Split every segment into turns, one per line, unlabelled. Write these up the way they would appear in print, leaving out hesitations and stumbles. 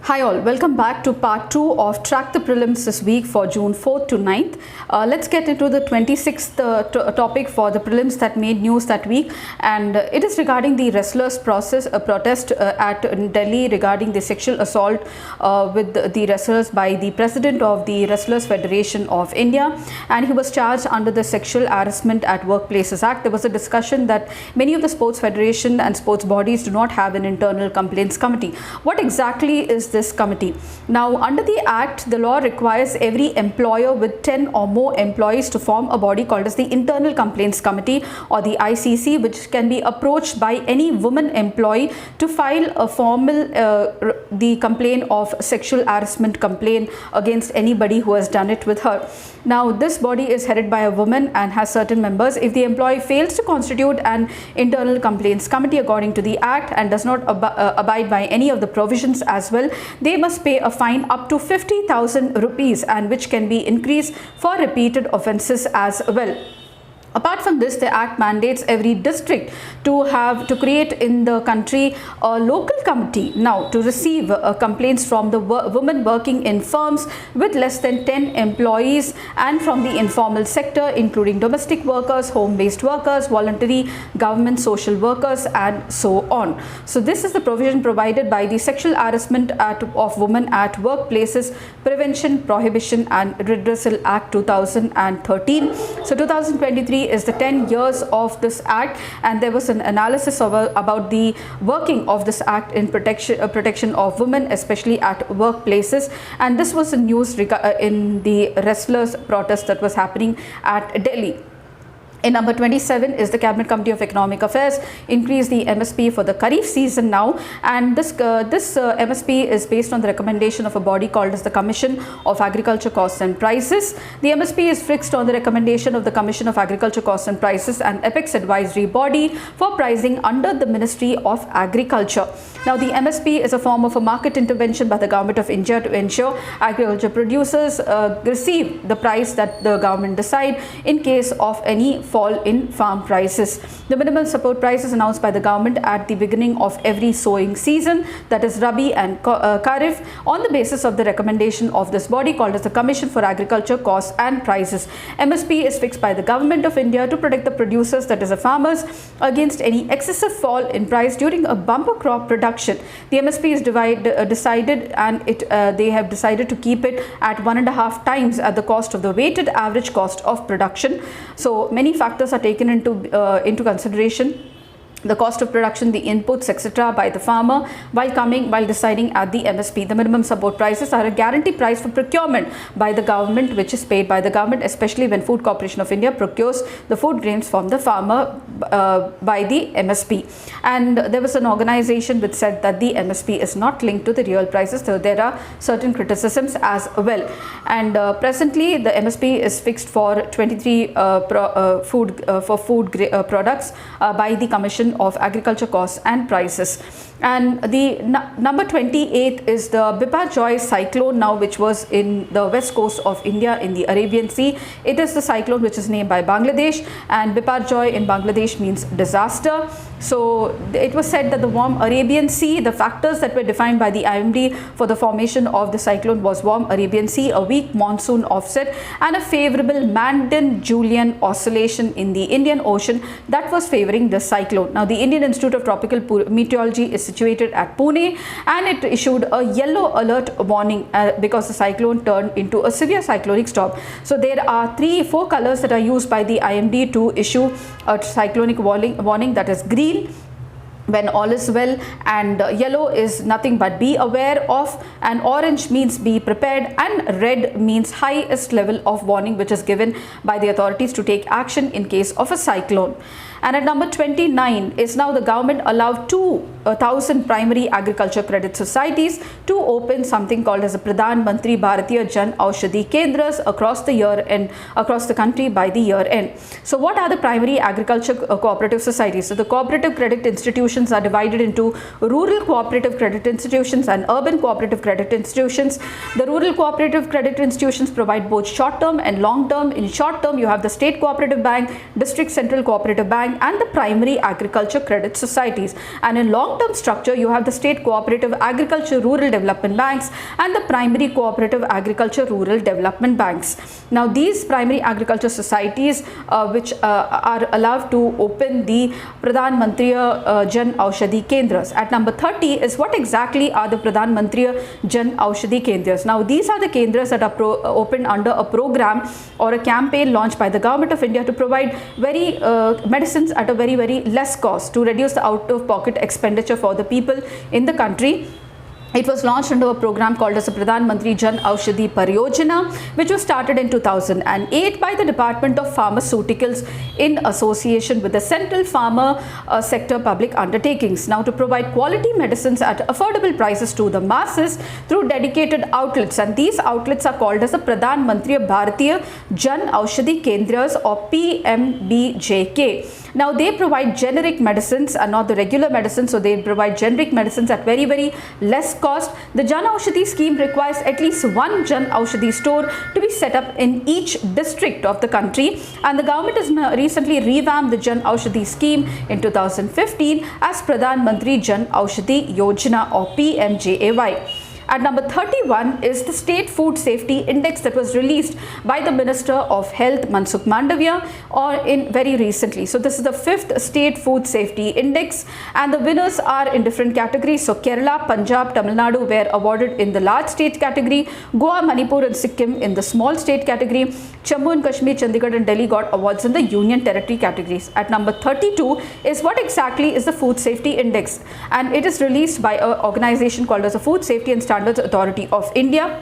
Hi all, welcome back to part 2 of Track the Prelims this week for June 4th to 9th. Let's get into the 26th topic for the prelims that made news that week, and it is regarding the wrestlers' protest at Delhi regarding the sexual assault with the wrestlers by the president of the Wrestlers Federation of India, and he was charged under the Sexual Harassment at Workplaces Act. There was a discussion that many of the sports federation and sports bodies do not have an internal complaints committee. What exactly is this committee? Now, under the Act, the law requires every employer with 10 or more employees to form a body called as the Internal Complaints Committee, or the ICC, which can be approached by any woman employee to file a formal the complaint of sexual harassment complaint against anybody who has done it with her. Now, this body is headed by a woman and has certain members. If the employee fails to constitute an internal complaints committee according to the Act and does not abide by any of the provisions as well, they must pay a fine up to 50,000 rupees, and which can be increased for repeated offences as well. Apart from this, the Act mandates every district to create in the country a local committee now to receive complaints from the women working in firms with less than 10 employees and from the informal sector, including domestic workers, home-based workers, voluntary government social workers, and so on. So this is the provision provided by the Sexual Harassment of Women at Workplaces Prevention, Prohibition and Redressal Act 2013. So 2023 is the 10 years of this act, and there was an analysis about the working of this act in protection of women, especially at workplaces, and this was the news in the wrestlers protest that was happening at Delhi. In number 27 is the Cabinet Committee of Economic Affairs increased the MSP for the Kharif season now, and this MSP is based on the recommendation of a body called as the Commission of Agriculture Costs and Prices. The MSP is fixed on the recommendation of the Commission of Agriculture Costs and Prices, an apex advisory body for pricing under the Ministry of Agriculture. Now, the MSP is a form of a market intervention by the Government of India to ensure agriculture producers receive the price that the government decide in case of any fall in farm prices. The minimum support price is announced by the government at the beginning of every sowing season, that is Rabi and Kharif, on the basis of the recommendation of this body called as the Commission for Agriculture Costs and Prices. MSP is fixed by the Government of India to protect the producers, that is the farmers, against any excessive fall in price during a bumper crop production. The MSP is decided, and they have decided to keep it at 1.5 times at the cost of the weighted average cost of production. So many factors are taken into consideration: the cost of production, the inputs, etc. by the farmer while deciding at the MSP. The minimum support prices are a guaranteed price for procurement by the government, which is paid by the government, especially when Food Corporation of India procures the food grains from the farmer by the MSP. And there was an organization which said that the MSP is not linked to the real prices, so there are certain criticisms as well. And presently, the MSP is fixed for 23 food products by the Commission of Agriculture Costs and Prices. And the number 28 is the Biparjoy cyclone now, which was in the west coast of India in the Arabian Sea. It is the cyclone which is named by Bangladesh, and Biparjoy in Bangladesh means disaster. So it was said that the warm Arabian Sea, the factors that were defined by the IMD for the formation of the cyclone was warm Arabian Sea, a weak monsoon offset, and a favorable Mandan-Julian oscillation in the Indian Ocean that was favoring the cyclone. Now, the Indian Institute of Tropical Meteorology is situated at Pune, and it issued a yellow alert warning because the cyclone turned into a severe cyclonic storm. So there are 4 colors that are used by the IMD to issue a cyclonic warning, that is green when all is well, and yellow is nothing but be aware of, and orange means be prepared, and red means highest level of warning which is given by the authorities to take action in case of a cyclone. And at number 29 is now the government allowed 2,000 primary agriculture credit societies to open something called as a Pradhan Mantri Bharatiya Jan Aushadhi Kendras across the year and across the country by the year end. So what are the primary agriculture cooperative societies? So the cooperative credit institutions are divided into rural cooperative credit institutions and urban cooperative credit institutions. The rural cooperative credit institutions provide both short term and long term. In short term, you have the state cooperative bank, district central cooperative bank, Bank and the primary agriculture credit societies. And in long-term structure, you have the state cooperative agriculture rural development banks and the primary cooperative agriculture rural development banks. Now, these primary agriculture societies which are allowed to open the Pradhan Mantri Jan Aushadhi Kendras. At number 30 is what exactly are the Pradhan Mantri Jan Aushadhi Kendras. Now, these are the kendras that are opened under a program or a campaign launched by the Government of India to provide medicines at a very less cost to reduce the out-of-pocket expenditure for the people in the country. It was launched under a program called as the Pradhan Mantri Jan Aushadhi Pariyojana, which was started in 2008 by the Department of Pharmaceuticals in association with the Central Pharma Sector Public Undertakings. Now, to provide quality medicines at affordable prices to the masses through dedicated outlets, and these outlets are called as the Pradhan Mantri Bharatiya Jan Aushadhi Kendras or PMBJK. Now, they provide generic medicines and not the regular medicines, so they provide generic medicines at very less cost. The Jan Aushadhi scheme requires at least one Jan Aushadhi store to be set up in each district of the country, and the government has recently revamped the Jan Aushadhi scheme in 2015 as Pradhan Mantri Jan Aushadhi Yojana or PMJAY. At number 31 is the State Food Safety Index that was released by the Minister of Health Mansukh Mandavia very recently. So this is the 5th State Food Safety Index, and the winners are in different categories. So Kerala, Punjab, Tamil Nadu were awarded in the large state category, Goa, Manipur and Sikkim in the small state category, Jammu and Kashmir, Chandigarh and Delhi got awards in the Union Territory categories. At number 32 is what exactly is the Food Safety Index, and it is released by an organization called as the Food Safety and Standards Authority of India.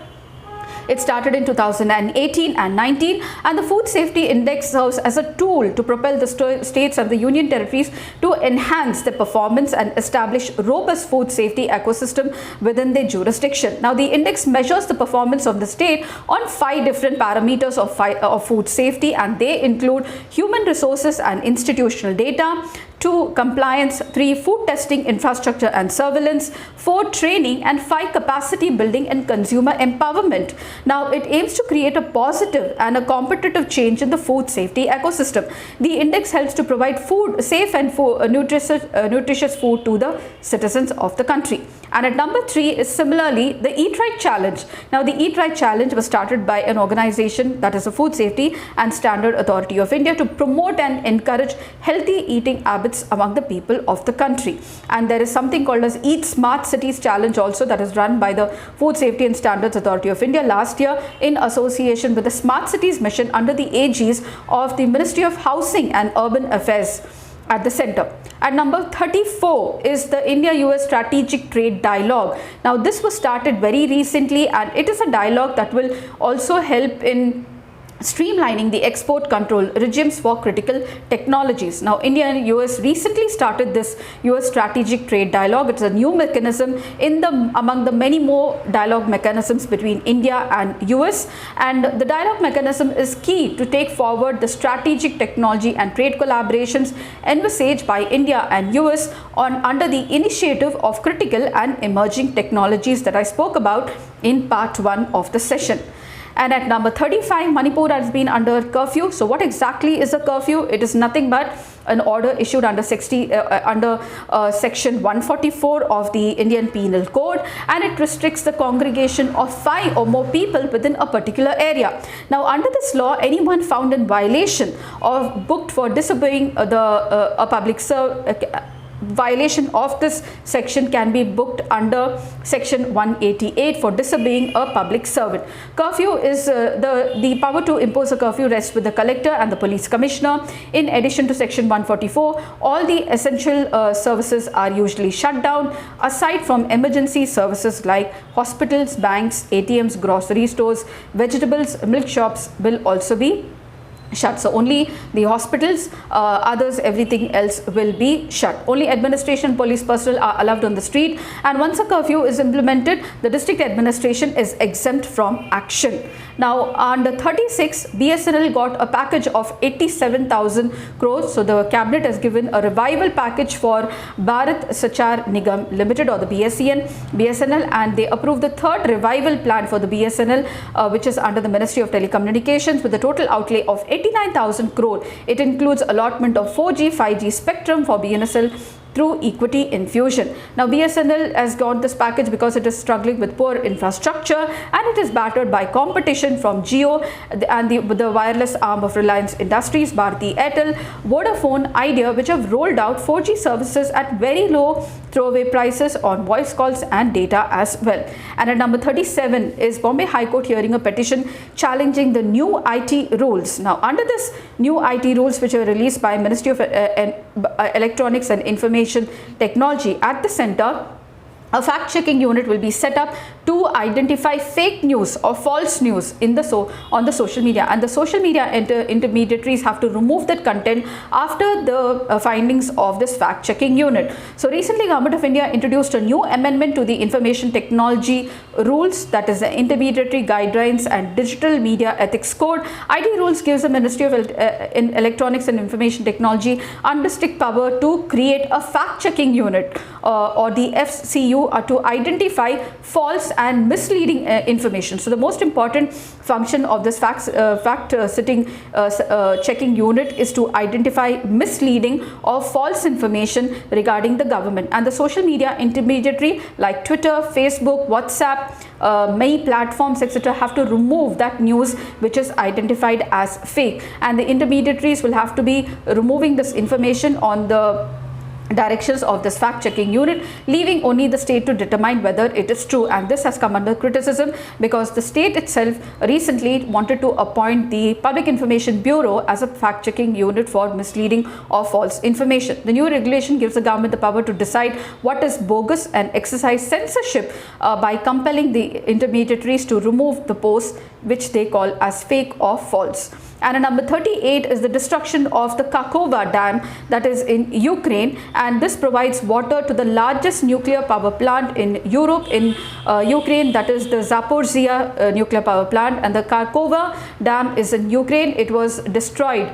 It started in 2018 and 19, and the Food Safety Index serves as a tool to propel the states and the union territories to enhance their performance and establish robust food safety ecosystem within their jurisdiction. Now, the index measures the performance of the state on 5 different parameters of food safety, and they include human resources and institutional data, 2 compliance, 3 food testing infrastructure and surveillance, 4 training, and 5 capacity building and consumer empowerment. Now, it aims to create a positive and a competitive change in the food safety ecosystem. The index helps to provide safe and nutritious food to the citizens of the country. And at number 3 is similarly the Eat Right Challenge. Now, the Eat Right Challenge was started by an organization that is the Food Safety and Standard Authority of India to promote and encourage healthy eating habits among the people of the country. And there is something called as Eat Smart Cities Challenge also, that is run by the Food Safety and Standards Authority of India last year in association with the Smart Cities Mission under the aegis of the Ministry of Housing and Urban Affairs at the center. At number 34 is the India-US Strategic Trade Dialogue. Now, this was started very recently, and it is a dialogue that will also help in streamlining the export control regimes for critical technologies. Now, India and US recently started this US Strategic Trade Dialogue. It's a new mechanism among the many more dialogue mechanisms between India and US, and the dialogue mechanism is key to take forward the strategic technology and trade collaborations envisaged by India and US under the initiative of critical and emerging technologies that I spoke about in part 1 of the session. And at number 35, Manipur has been under curfew. So what exactly is a curfew? It is nothing but an order issued under section 144 of the Indian Penal Code, and it restricts the congregation of 5 or more people within a particular area. Now, under this law, anyone found in violation or booked for disobeying a public violation of this section can be booked under section 188 for disobeying a public servant. Curfew is the power to impose a curfew rests with the collector and the police commissioner. In addition to section 144, all the essential services are usually shut down aside from emergency services like hospitals, banks, ATMs, grocery stores, vegetables, milk shops will also be shut. So only the hospitals, others, everything else will be shut. Only administration, police personnel are allowed on the street, and once a curfew is implemented, the district administration is exempt from action. Now, under 36, BSNL got a package of 87,000 crores. So the cabinet has given a revival package for Bharat Sanchar Nigam Limited or the BSNL, and they approved the 3rd revival plan for the BSNL, which is under the Ministry of Telecommunications, with a total outlay of 89,000 crore. It includes allotment of 4G, 5G spectrum for BNSL through equity infusion. Now BSNL has got this package because it is struggling with poor infrastructure and it is battered by competition from Jio and the wireless arm of Reliance Industries, Bharti Airtel, Vodafone, Idea, which have rolled out 4G services at very low throwaway prices on voice calls and data as well. And at number 37 is Bombay High Court hearing a petition challenging the new IT rules. Now under this new IT rules which are released by Ministry of Electronics and Information Technology, at the center a fact-checking unit will be set up to identify fake news or false news on the social media, and the social media intermediaries have to remove that content after the findings of this fact-checking unit. So recently Government of India introduced a new amendment to the information technology rules, that is the Intermediary Guidelines and Digital Media Ethics Code. ID rules gives the Ministry of Electronics and Information Technology unrestricted power to create a fact-checking unit or the FCU to identify false and misleading information. So the most important function of this checking unit is to identify misleading or false information regarding the government, and the social media intermediary like Twitter, Facebook, WhatsApp, many platforms etc. have to remove that news which is identified as fake, and the intermediaries will have to be removing this information on the directions of this fact-checking unit, leaving only the state to determine whether it is true. And this has come under criticism because the state itself recently wanted to appoint the Public Information Bureau as a fact-checking unit for misleading or false information. The new regulation gives the government the power to decide what is bogus and exercise censorship by compelling the intermediaries to remove the posts which they call as fake or false. And number 38 is the destruction of the Kakhovka Dam, that is in Ukraine, and this provides water to the largest nuclear power plant in Europe, in Ukraine, that is the Zaporizhzhia nuclear power plant. And the Kakhovka Dam is in Ukraine. It was destroyed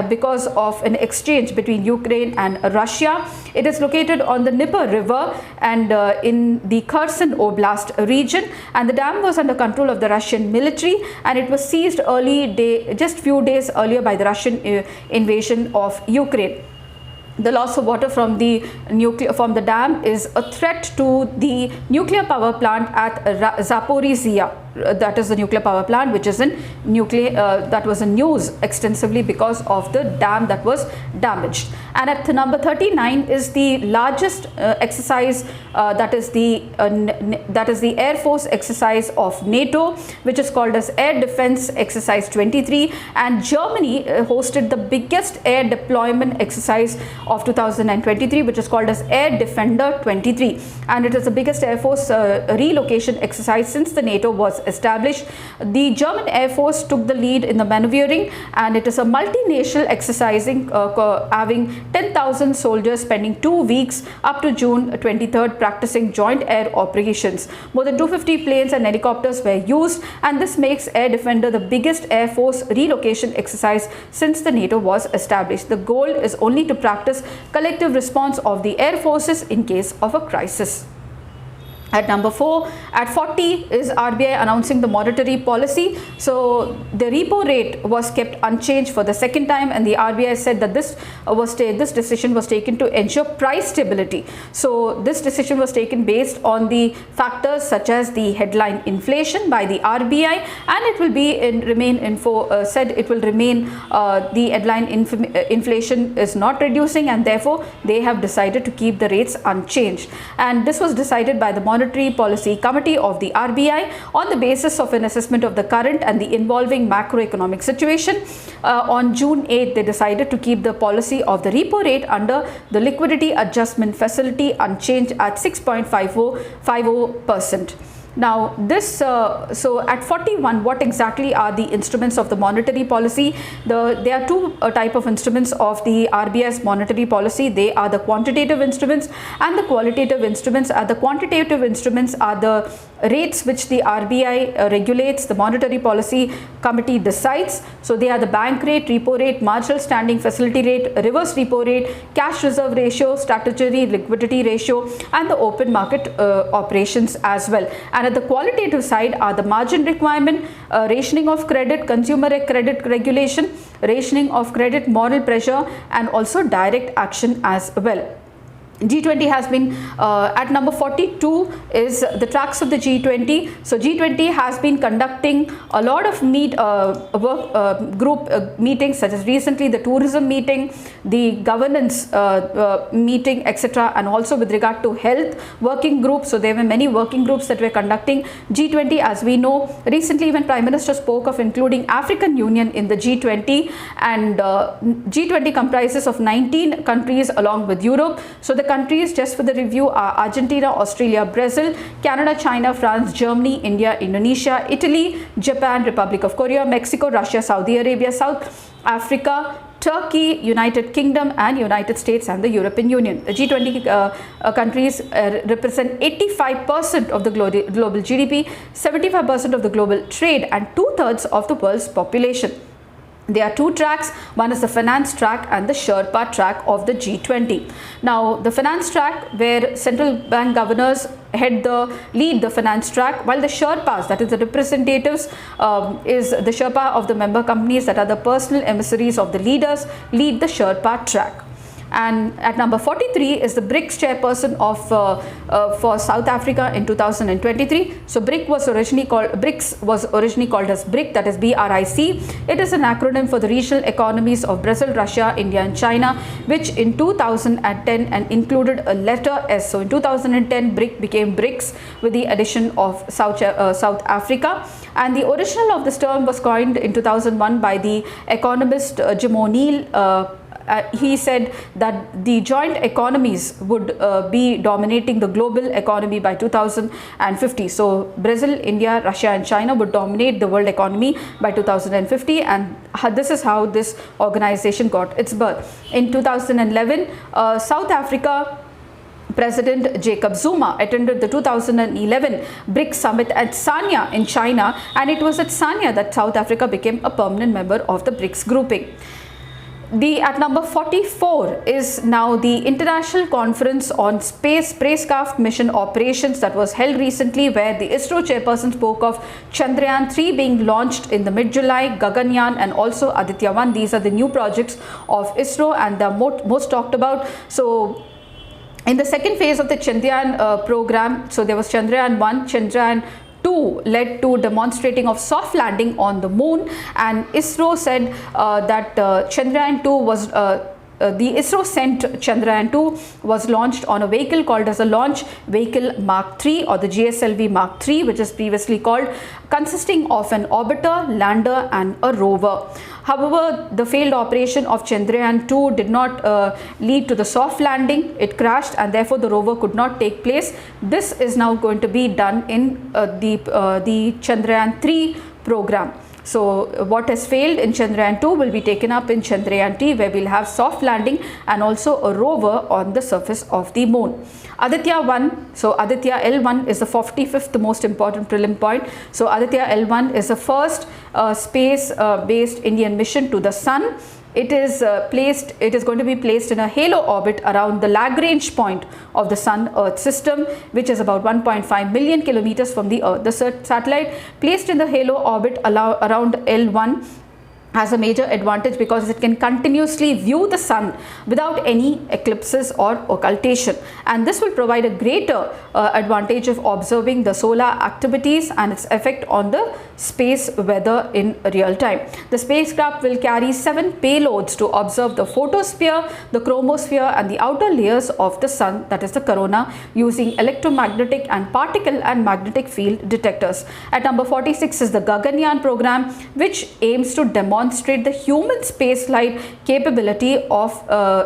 because of an exchange between Ukraine and Russia. It is located on the Dnieper River and in the Kherson Oblast region, and the dam was under control of the Russian military, and it was seized just few days earlier by the Russian invasion of Ukraine. The loss of water from the dam is a threat to the nuclear power plant at Zaporizhzhia. That is the nuclear power plant which is in that was in news extensively because of the dam that was damaged. And at number 39 is the largest exercise, that is the Air Force exercise of NATO, which is called as Air Defense Exercise 23, and Germany hosted the biggest air deployment exercise of 2023, which is called as Air Defender 23, and it is the biggest Air Force relocation exercise since the NATO was established. The German Air Force took the lead in the maneuvering, and it is a multinational exercising having 10,000 soldiers spending 2 weeks up to June 23rd practicing joint air operations. More than 250 planes and helicopters were used, and this makes Air Defender the biggest Air Force relocation exercise since the NATO was established. The goal is only to practice collective response of the air forces in case of a crisis. At number 4, at 40 is RBI announcing the monetary policy. So the repo rate was kept unchanged for the second time, and the RBI said that this decision was taken to ensure price stability. So this decision was taken based on the factors such as the headline inflation by the RBI, and it will remain the headline inflation is not reducing, and therefore they have decided to keep the rates unchanged. And this was decided by the Monetary Policy Committee of the RBI on the basis of an assessment of the current and the involving macroeconomic situation. On June 8th, they decided to keep the policy of the repo rate under the liquidity adjustment facility unchanged at 6.50%. Now this so at 41, what exactly are the instruments of the monetary policy? There are two type of instruments of the RBI's monetary policy. They are the quantitative instruments and the qualitative instruments. The quantitative instruments are the rates which the RBI regulates, the monetary policy committee decides. So they are the bank rate, repo rate, marginal standing facility rate, reverse repo rate, cash reserve ratio, statutory liquidity ratio, and the open market operations as well. And at the qualitative side are the margin requirement, rationing of credit, consumer credit regulation, rationing of credit, moral pressure, and also direct action as well. G20 has been at number 42 is the tracks of the G20. So G20 has been conducting a lot of group meetings, such as recently the tourism meeting, the governance meeting, etc., and also with regard to health working groups. So there were many working groups that were conducting G20. As we know, recently even Prime Minister spoke of including African Union in the G20, and G20 comprises of 19 countries along with Europe. So the countries, just for the review, are Argentina, Australia, Brazil, Canada, China, France, Germany, India, Indonesia, Italy, Japan, Republic of Korea, Mexico, Russia, Saudi Arabia, South Africa, Turkey, United Kingdom, and United States, and the European Union. The G20 countries represent 85% of the global GDP, 75% of the global trade, and 2/3 of the world's population. There are two tracks. One is the finance track and the Sherpa track of the G20. Now, the finance track, where central bank governors lead the finance track, while the Sherpas, that is the representatives, is the Sherpa of the member companies, that are the personal emissaries of the leaders, lead the Sherpa track. And at number 43 is the BRICS chairperson of for South Africa in 2023. So BRICS was originally called as BRIC, that is BRIC. It is an acronym for the regional economies of Brazil, Russia, India, and China, which in 2010 and included a letter S. So in 2010, BRIC became BRICS with the addition of South Africa. And the original of this term was coined in 2001 by the economist Jim O'Neill. He said that the joint economies would be dominating the global economy by 2050. So Brazil, India, Russia, and China would dominate the world economy by 2050, and this is how this organization got its birth. In 2011, South Africa President Jacob Zuma attended the 2011 BRICS summit at Sanya in China, and it was at Sanya that South Africa became a permanent member of the BRICS grouping. At number 44 is now the International Conference on Space Spacecraft Mission Operations that was held recently, where the ISRO chairperson spoke of Chandrayaan 3 being launched in the mid-July, Gaganyaan, and also Aditya 1. These are the new projects of ISRO and the most talked about. So in the second phase of the Chandrayaan program, so there was Chandrayaan 1, Chandrayaan 2 led to demonstrating of soft landing on the moon, and ISRO said that Chandrayaan 2 was the ISRO sent Chandrayaan 2 was launched on a vehicle called as a Launch Vehicle Mark 3, or the GSLV Mark 3, which is previously called, consisting of an orbiter, lander, and a rover. However, the failed operation of Chandrayaan 2 did not lead to the soft landing. It crashed, and therefore the rover could not take place. This is now going to be done in the Chandrayaan 3 program. So what has failed in Chandrayaan 2 will be taken up in Chandrayaan 3, where we'll have soft landing and also a rover on the surface of the moon. Aditya 1, so Aditya L1 is the 45th most important prelim point. So Aditya L1 is the first space-based Indian mission to the sun. It is going to be placed in a halo orbit around the Lagrange point of the Sun-Earth system, which is about 1.5 million kilometers from the Earth. The satellite placed in the halo orbit around L1 has a major advantage because it can continuously view the sun without any eclipses or occultation, and this will provide a greater advantage of observing the solar activities and its effect on the space weather in real time. The spacecraft will carry 7 payloads to observe the photosphere, the chromosphere, and the outer layers of the sun, that is the corona, using electromagnetic and particle and magnetic field detectors. At number 46 is the Gaganyaan program, which aims to demonstrate the human spaceflight capability of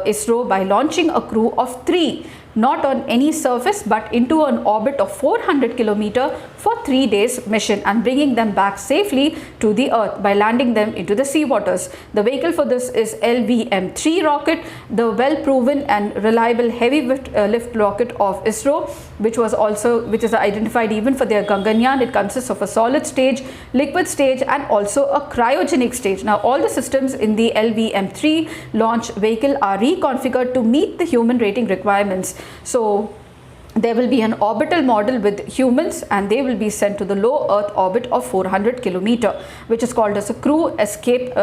ISRO by launching a crew of 3, not on any surface but into an orbit of 400 km for 3 days mission, and bringing them back safely to the Earth by landing them into the sea waters. The vehicle for this is LVM-3 rocket, the well proven and reliable heavy lift rocket of ISRO, which is identified even for their Gaganyaan. It consists of a solid stage, liquid stage, and also a cryogenic stage. Now all the systems in the LVM-3 launch vehicle are reconfigured to meet the human rating requirements. So there will be an orbital model with humans, and they will be sent to the low Earth orbit of 400 kilometer, which is called as a crew escape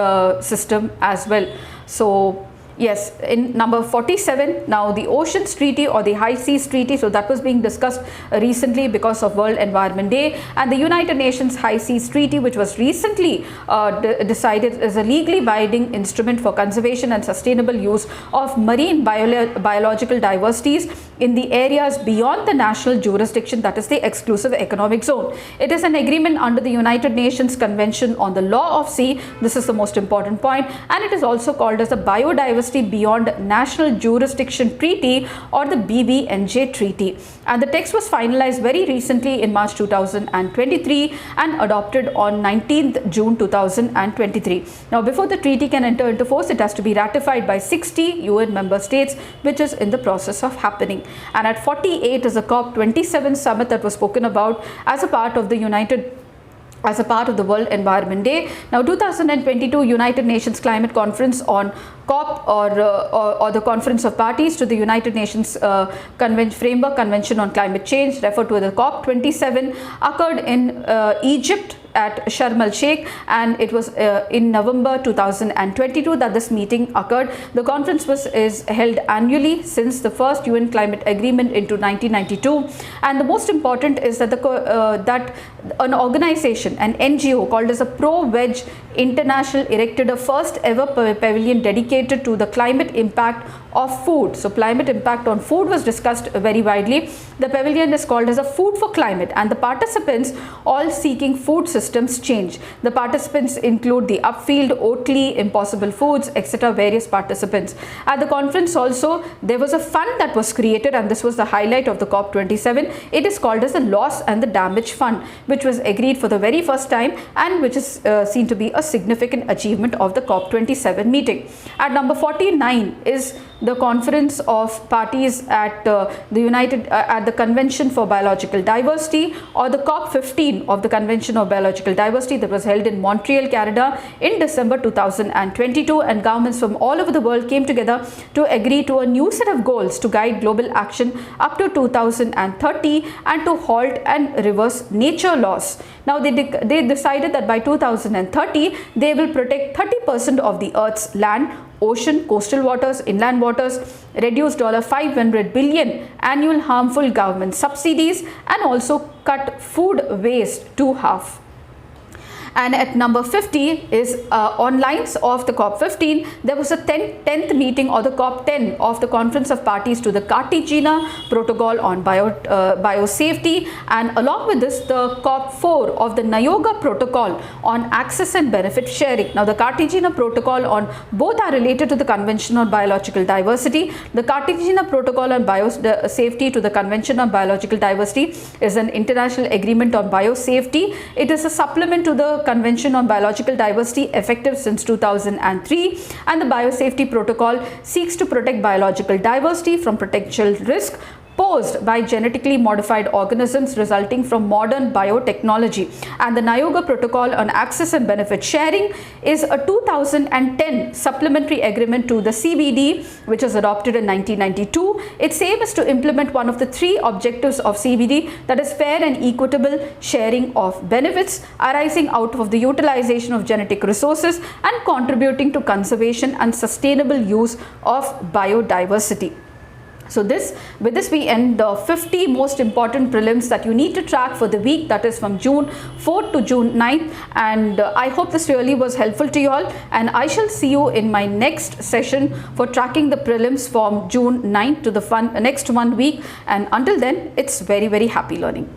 system as well. So yes, in number 47, now the Oceans Treaty or the High Seas Treaty, so that was being discussed recently because of World Environment Day, and the United Nations High Seas Treaty, which was recently decided as a legally binding instrument for conservation and sustainable use of marine biological diversities in the areas beyond the national jurisdiction, that is the exclusive economic zone. It is an agreement under the United Nations Convention on the Law of Sea. This is the most important point, and it is also called as the Biodiversity Beyond National Jurisdiction Treaty or the BBNJ Treaty. And the text was finalized very recently in March 2023 and adopted on 19th June 2023. Now, before the treaty can enter into force, it has to be ratified by 60 UN member states, which is in the process of happening. And at 48 is a COP27 summit that was spoken about as a part of the World Environment Day. Now, 2022 United Nations Climate Conference on COP or the Conference of Parties to the United Nations Framework Convention on Climate Change, referred to as the COP27, occurred in Egypt at Sharm el-Sheikh, and it was in November 2022 that this meeting occurred. The conference is held annually since the first UN climate agreement into 1992, and the most important is that that an organization, an NGO called as a Pro-Veg International, erected a first ever pavilion dedicated to the climate impact of food. So climate impact on food was discussed very widely. The pavilion is called as a Food for Climate, and the participants all seeking food systems change. The participants include the Upfield, Oatly, Impossible Foods, etc. various participants. At the conference also, there was a fund that was created, and this was the highlight of the COP27. It is called as the Loss and the Damage Fund, which was agreed for the very first time and which is seen to be a significant achievement of the COP27 meeting. At number 49 is the Conference of Parties at the Convention for Biological Diversity, or the COP15 of the Convention of Biological Diversity, that was held in Montreal, Canada in December 2022, and governments from all over the world came together to agree to a new set of goals to guide global action up to 2030 and to halt and reverse nature loss. Now they decided that by 2030 they will protect 30% of the Earth's land, ocean, coastal waters, inland waters, reduce $500 billion annual harmful government subsidies, and also cut food waste to half. And at number 50 is on lines of the COP15, there was a 10th meeting, or the COP10 of the Conference of Parties to the Cartagena Protocol on Biosafety, and along with this the COP4 of the Nagoya Protocol on Access and Benefit Sharing. Now the Cartagena Protocol on both are related to the Convention on Biological Diversity. The Cartagena Protocol on Biosafety to the Convention on Biological Diversity is an international agreement on biosafety. It is a supplement to the Convention on Biological Diversity, effective since 2003, and the Biosafety Protocol seeks to protect biological diversity from potential risk posed by genetically modified organisms resulting from modern biotechnology. And the Nagoya Protocol on Access and Benefit Sharing is a 2010 supplementary agreement to the CBD, which was adopted in 1992. Its aim is to implement one of the three objectives of CBD, that is fair and equitable sharing of benefits arising out of the utilization of genetic resources and contributing to conservation and sustainable use of biodiversity. So with this we end the 50 most important prelims that you need to track for the week, that is from June 4th to June 9th, and I hope this really was helpful to you all, and I shall see you in my next session for tracking the prelims from June 9th to the next 1 week, and until then, it's very happy learning.